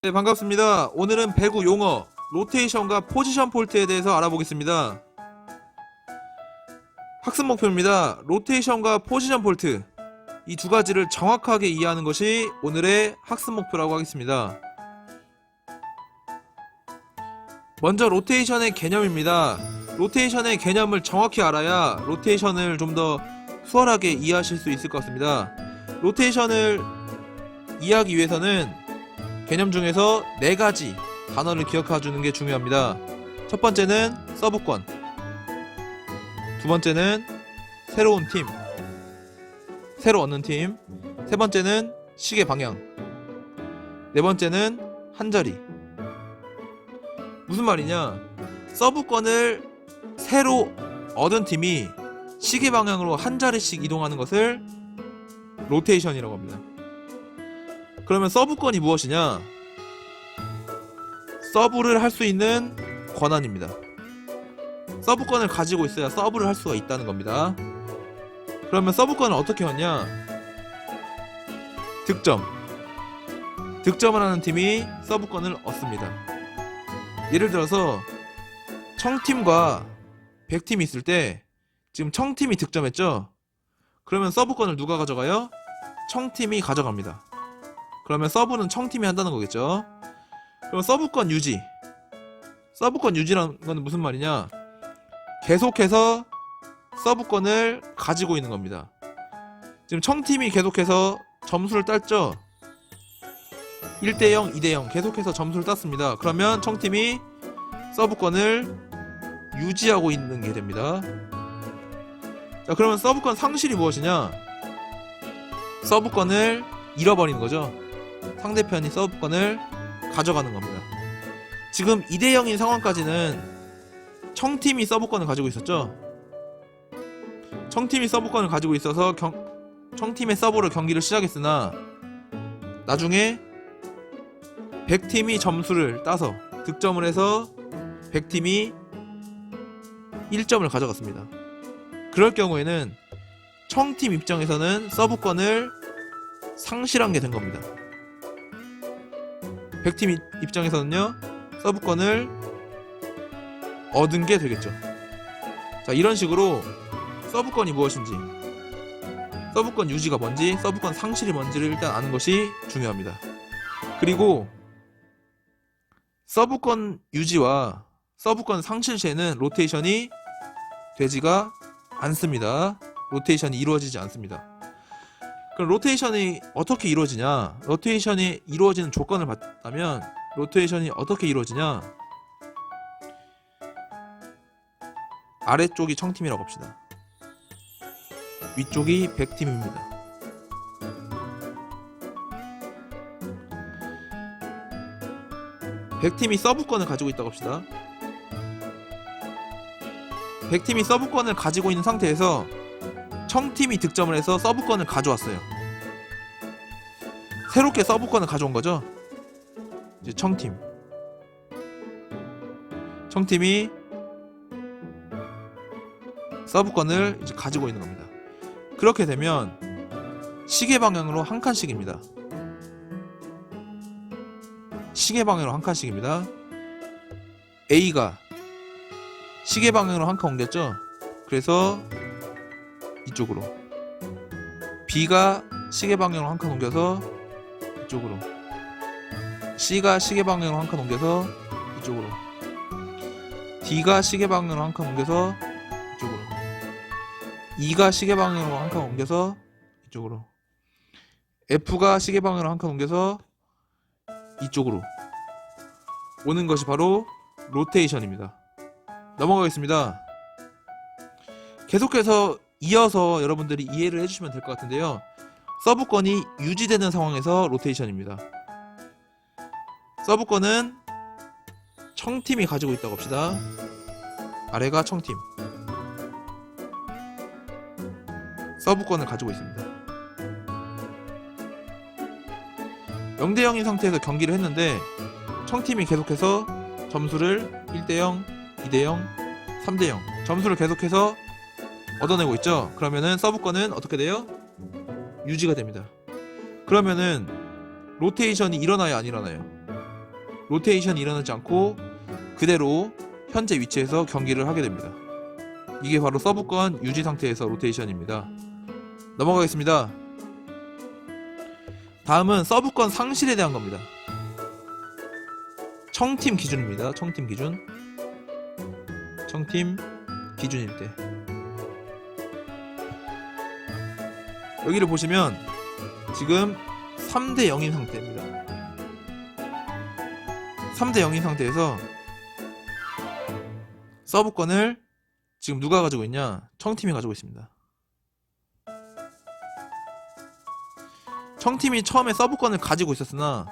네, 반갑습니다. 오늘은 배구 용어 로테이션과 포지션 폴트에 대해서 알아보겠습니다. 학습 목표입니다. 로테이션과 포지션 폴트, 이 두 가지를 정확하게 이해하는 것이 오늘의 학습 목표라고 하겠습니다. 먼저 로테이션의 개념입니다. 로테이션의 개념을 정확히 알아야 로테이션을 좀 더 수월하게 이해하실 수 있을 것 같습니다. 로테이션을 이해하기 위해서는 개념 중에서 4가지 단어를 기억해주는 게 중요합니다. 첫 번째는 서브권, 두 번째는 새로운 팀, 새로 얻는 팀, 세 번째는 시계 방향, 네 번째는 한자리. 무슨 말이냐? 서브권을 새로 얻은 팀이 시계 방향으로 한 자리씩 이동하는 것을 로테이션이라고 합니다. 그러면 서브권이 무엇이냐? 서브를 할 수 있는 권한입니다. 서브권을 가지고 있어야 서브를 할 수가 있다는 겁니다. 그러면 서브권을 어떻게 얻냐? 득점을 하는 팀이 서브권을 얻습니다. 예를 들어서 청팀과 백팀이 있을 때 지금 청팀이 득점했죠? 그러면 서브권을 누가 가져가요? 청팀이 가져갑니다. 그러면 서브는 청팀이 한다는 거겠죠. 그럼 서브권 유지라는 건 무슨 말이냐? 계속해서 서브권을 가지고 있는 겁니다. 지금 청팀이 계속해서 점수를 땄죠. 1대0, 2대0 계속해서 점수를 땄습니다. 그러면 청팀이 서브권을 유지하고 있는 게 됩니다. 자, 그러면 서브권 상실이 무엇이냐? 서브권을 잃어버리는 거죠. 상대편이 서브권을 가져가는 겁니다. 지금 2대0인 상황까지는 청팀이 서브권을 가지고 있었죠. 청팀이 서브권을 가지고 있어서 청팀의 서브로 경기를 시작했으나 나중에 100팀이 점수를 따서 득점을 해서 100팀이 1점을 가져갔습니다. 그럴 경우에는 청팀 입장에서는 서브권을 상실한 게 된 겁니다. 100팀 입장에서는요, 서브권을 얻은 게 되겠죠. 자, 이런 식으로 서브권이 무엇인지, 서브권 유지가 뭔지, 서브권 상실이 뭔지를 일단 아는 것이 중요합니다. 그리고 서브권 유지와 서브권 상실 시에는 로테이션이 되지가 않습니다. 로테이션이 이루어지지 않습니다. 그럼 로테이션이 어떻게 이루어지냐? 로테이션이 이루어지는 조건을 봤다면 로테이션이 어떻게 이루어지냐? 아래쪽이 청팀이라고 합시다. 위쪽이 100팀입니다. 백팀이 서브권을 가지고 있다고 합시다. 100팀이 서브권을 가지고 있는 상태에서 청팀이 득점을 해서 서브권을 가져왔어요. 새롭게 서브권을 가져온 거죠. 이제 청팀이 서브권을 이제 가지고 있는 겁니다. 그렇게 되면 시계 방향으로 한 칸씩입니다. 시계 방향으로 한 칸씩입니다. A가 시계 방향으로 한 칸 옮겼죠. 그래서 이쪽으로, B가 시계 방향으로 한 칸 옮겨서 이쪽으로, C가 시계 방향으로 한 칸 옮겨서 이쪽으로, D가 시계 방향으로 한 칸 옮겨서 이쪽으로, E가 시계 방향으로 한 칸 옮겨서 이쪽으로, F가 시계 방향으로 한 칸 옮겨서 이쪽으로 오는 것이 바로 로테이션입니다. 넘어가겠습니다. 계속해서 이어서 여러분들이 이해를 해주시면 될 것 같은데요. 서브권이 유지되는 상황에서 로테이션입니다. 서브권은 청팀이 가지고 있다고 합시다. 아래가 청팀, 서브권을 가지고 있습니다. 0대0인 상태에서 경기를 했는데 청팀이 계속해서 점수를 1대0, 2대0, 3대0 점수를 계속해서 얻어내고 있죠. 그러면은 서브권은 어떻게 돼요? 유지가 됩니다. 그러면은 로테이션이 일어나요, 안 일어나요? 로테이션이 일어나지 않고 그대로 현재 위치에서 경기를 하게 됩니다. 이게 바로 서브권 유지 상태에서 로테이션입니다. 넘어가겠습니다. 다음은 서브권 상실에 대한 겁니다. 청팀 기준입니다. 청팀 기준. 청팀 기준일 때 여기를 보시면 지금 3대 0인 상태입니다. 3대 0인 상태에서 서브권을 지금 누가 가지고 있냐? 청팀이 가지고 있습니다. 청팀이 처음에 서브권을 가지고 있었으나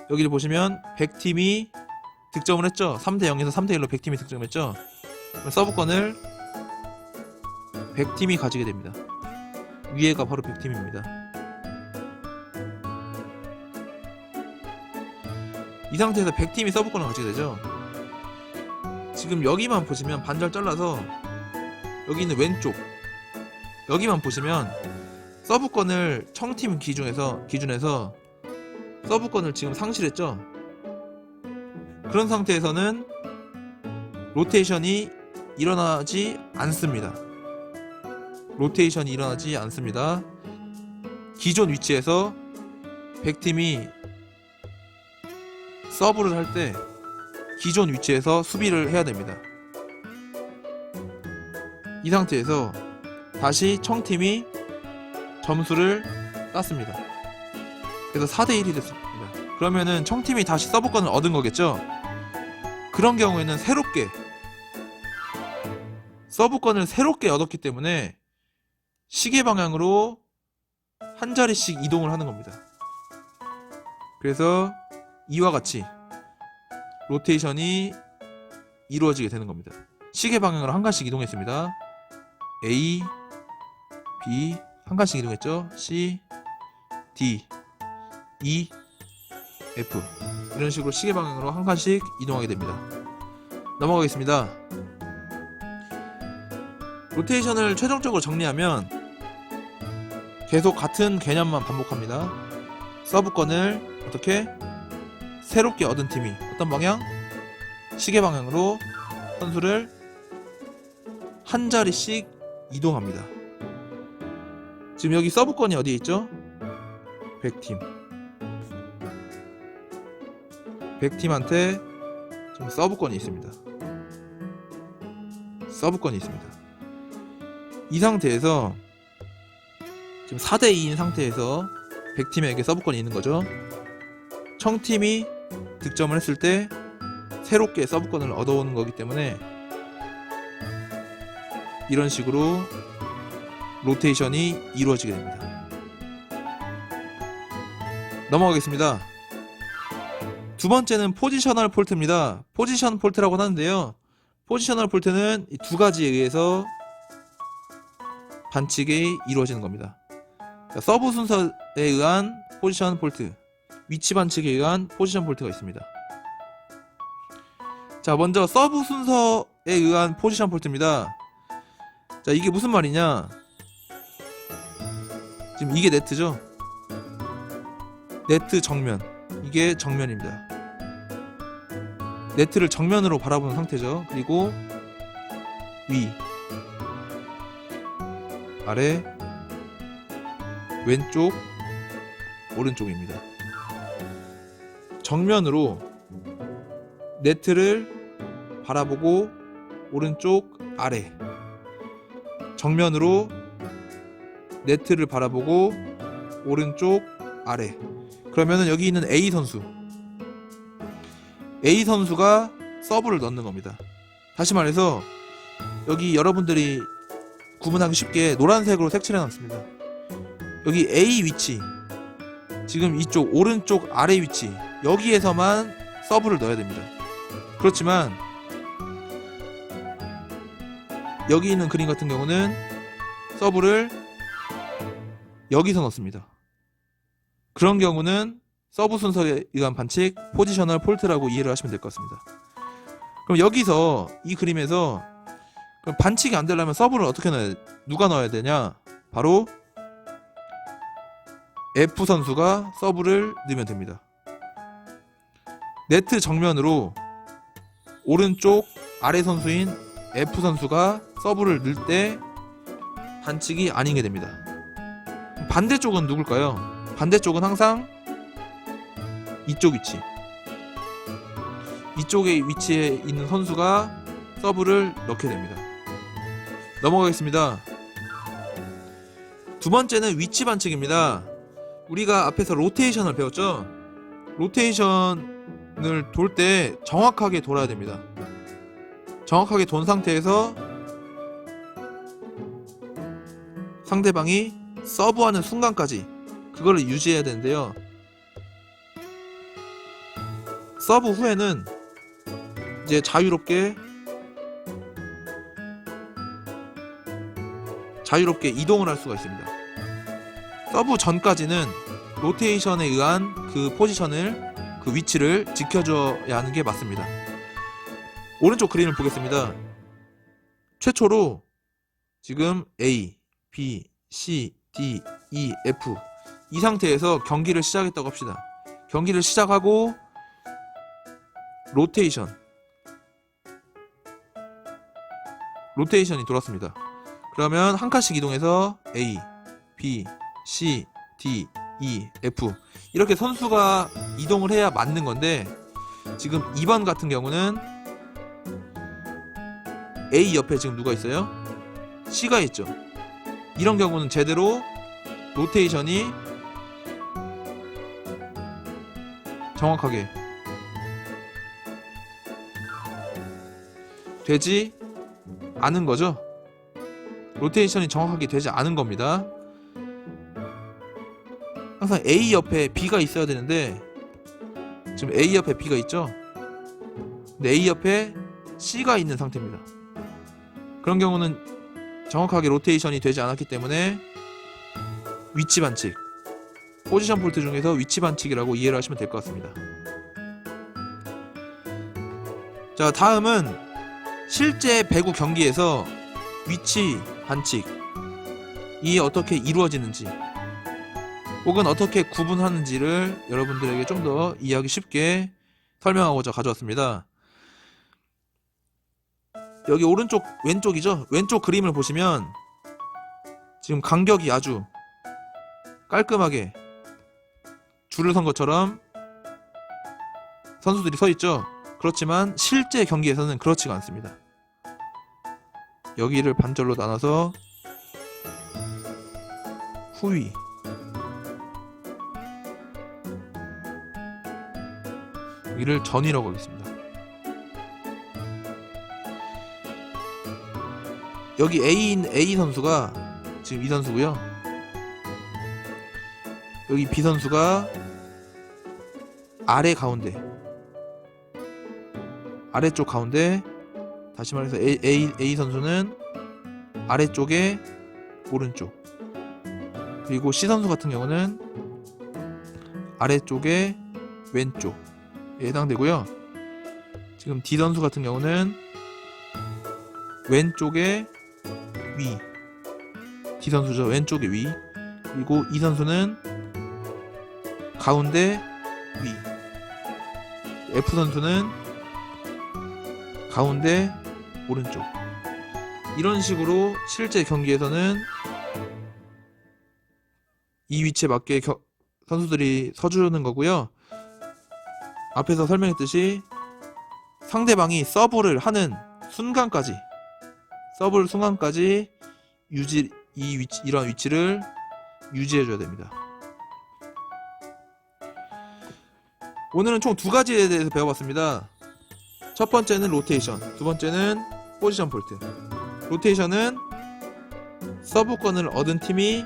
여기를 보시면 100팀이 득점을 했죠. 3대 0에서 3대 1로 100팀이 득점했죠. 서브권을 100팀이 가지게 됩니다. 위에가 바로 100팀입니다. 이 상태에서 100팀이 서브권을 가지게 되죠. 지금 여기만 보시면 반절 잘라서 여기 있는 왼쪽 여기만 보시면 서브권을 청팀 기준에서 서브권을 지금 상실했죠. 그런 상태에서는 로테이션이 일어나지 않습니다. 기존 위치에서 100팀이 서브를 할 때 기존 위치에서 수비를 해야 됩니다. 이 상태에서 다시 청팀이 점수를 땄습니다. 그래서 4대 1이 됐습니다. 그러면은 청팀이 다시 서브권을 얻은 거겠죠? 그런 경우에는 서브권을 새롭게 얻었기 때문에 시계 방향으로 한 자리씩 이동을 하는 겁니다. 그래서 이와 같이 로테이션이 이루어지게 되는 겁니다. 시계 방향으로 한 칸씩 이동했습니다. A, B 한 칸씩 이동했죠. C, D, E, F 이런 식으로 시계 방향으로 한 칸씩 이동하게 됩니다. 넘어가겠습니다. 로테이션을 최종적으로 정리하면 계속 같은 개념만 반복합니다. 서브권을 어떻게 새롭게 얻은 팀이 어떤 방향? 시계 방향으로 선수를 한 자리씩 이동합니다. 지금 여기 서브권이 어디에 있죠? 100팀한테 지금 서브권이 있습니다. 이 상태에서 지금 4대 2인 상태에서 100팀에게 서브권이 있는 거죠. 청팀이 득점을 했을 때 새롭게 서브권을 얻어오는 거기 때문에 이런 식으로 로테이션이 이루어지게 됩니다. 넘어가겠습니다. 두 번째는 포지셔널 폴트입니다. 포지션 폴트라고 하는데요. 포지셔널 폴트는 이 두 가지에 의해서 반칙이 이루어지는 겁니다. 서브 순서에 의한 포지션 폴트, 위치 반칙에 의한 포지션 폴트가 있습니다. 자, 먼저 서브 순서에 의한 포지션 폴트입니다. 자, 이게 무슨 말이냐? 지금 이게 네트죠? 네트 정면, 이게 정면입니다. 네트를 정면으로 바라보는 상태죠. 그리고 위, 아래, 왼쪽, 오른쪽입니다. 정면으로 네트를 바라보고 오른쪽, 아래, 정면으로 네트를 바라보고 오른쪽, 아래. 그러면은 여기 있는 A 선수가 서브를 넣는 겁니다. 다시 말해서 여기 여러분들이 구분하기 쉽게 노란색으로 색칠해 놨습니다. 여기 A 위치, 지금 이쪽 오른쪽 아래 위치, 여기에서만 서브를 넣어야 됩니다. 그렇지만 여기 있는 그림 같은 경우는 서브를 여기서 넣습니다. 그런 경우는 서브 순서에 의한 반칙, 포지셔널 폴트라고 이해를 하시면 될 것 같습니다. 그럼 여기서 이 그림에서 그럼 반칙이 안 되려면 서브를 어떻게 누가 넣어야 되냐? 바로 F 선수가 서브를 넣으면 됩니다. 네트 정면으로 오른쪽 아래 선수인 F 선수가 서브를 넣을 때 반칙이 아닌 게 됩니다. 반대쪽은 누굴까요? 반대쪽은 항상 이쪽 위치, 이쪽에 위치에 있는 선수가 서브를 넣게 됩니다. 넘어가겠습니다. 두 번째는 위치 반칙입니다. 우리가 앞에서 로테이션을 배웠죠? 로테이션을 돌 때 정확하게 돌아야 됩니다. 정확하게 돈 상태에서 상대방이 서브하는 순간까지 그거를 유지해야 되는데요. 서브 후에는 이제 자유롭게 이동을 할 수가 있습니다. 서브 전까지는 로테이션에 의한 그 포지션을, 그 위치를 지켜줘야 하는 게 맞습니다. 오른쪽 그림을 보겠습니다. 최초로 지금 A, B, C, D, E, F 이 상태에서 경기를 시작했다고 합시다. 경기를 시작하고 로테이션이 돌았습니다. 그러면 한 칸씩 이동해서 A, B, C, D, E, F 이렇게 선수가 이동을 해야 맞는 건데, 지금 2번 같은 경우는 A 옆에 지금 누가 있어요? C가 있죠. 이런 경우는 제대로 로테이션이 정확하게 되지 않은 거죠. 로테이션이 정확하게 되지 않은 겁니다. 항상 A 옆에 B가 있어야 되는데 지금 A 옆에 B가 있죠. 근데 A 옆에 C가 있는 상태입니다. 그런 경우는 정확하게 로테이션이 되지 않았기 때문에 위치 반칙, 포지션 폴트 중에서 위치 반칙이라고 이해를 하시면 될 것 같습니다. 자, 다음은 실제 배구 경기에서 위치 반칙이 어떻게 이루어지는지 혹은 어떻게 구분하는지를 여러분들에게 좀 더 이해하기 쉽게 설명하고자 가져왔습니다. 여기 오른쪽 왼쪽이죠. 왼쪽 그림을 보시면 지금 간격이 아주 깔끔하게 줄을 선 것처럼 선수들이 서 있죠. 그렇지만 실제 경기에서는 그렇지가 않습니다. 여기를 반절로 나눠서 후위, 여기를 전위라고 하겠습니다. 여기 A인 A 선수가 지금 이 선수고요. 여기 B 선수가 아래쪽 가운데, 다시 말해서 A 선수는 아래쪽에 오른쪽, 그리고 C 선수 같은 경우는 아래쪽에 왼쪽에 해당되고요. 지금 D 선수 같은 경우는 왼쪽에 위, D 선수죠. 왼쪽에 위. 그리고 E 선수는 가운데 위, F 선수는 가운데 오른쪽. 이런 식으로 실제 경기에서는 이 위치에 맞게 선수들이 서주는 거고요. 앞에서 설명했듯이 상대방이 서브를 하는 순간까지 이런 위치를 유지해줘야 됩니다. 오늘은 총 두 가지에 대해서 배워봤습니다. 첫 번째는 로테이션, 두 번째는 포지션 폴트. 로테이션은 서브권을 얻은 팀이,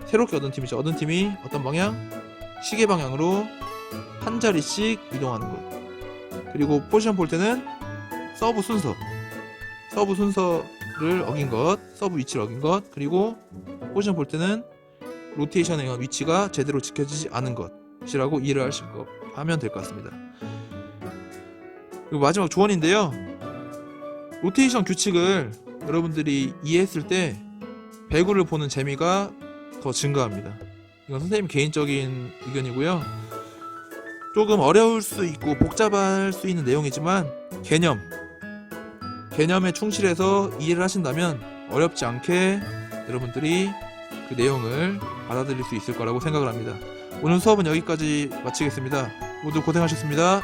새롭게 얻은 팀이죠. 얻은 팀이 어떤 방향? 시계 방향으로 한 자리씩 이동하는 것. 그리고 포지션 폴트는 서브 순서를 어긴 것, 서브 위치를 어긴 것. 그리고 포지션 폴트는 로테이션에 의한 위치가 제대로 지켜지지 않은 것이라고 이해를 하면 될 것 같습니다. 그리고 마지막 조언인데요. 로테이션 규칙을 여러분들이 이해했을 때 배구를 보는 재미가 더 증가합니다. 이건 선생님 개인적인 의견이고요. 조금 어려울 수 있고 복잡할 수 있는 내용이지만 개념에 충실해서 이해를 하신다면 어렵지 않게 여러분들이 그 내용을 받아들일 수 있을 거라고 생각을 합니다. 오늘 수업은 여기까지 마치겠습니다. 모두 고생하셨습니다.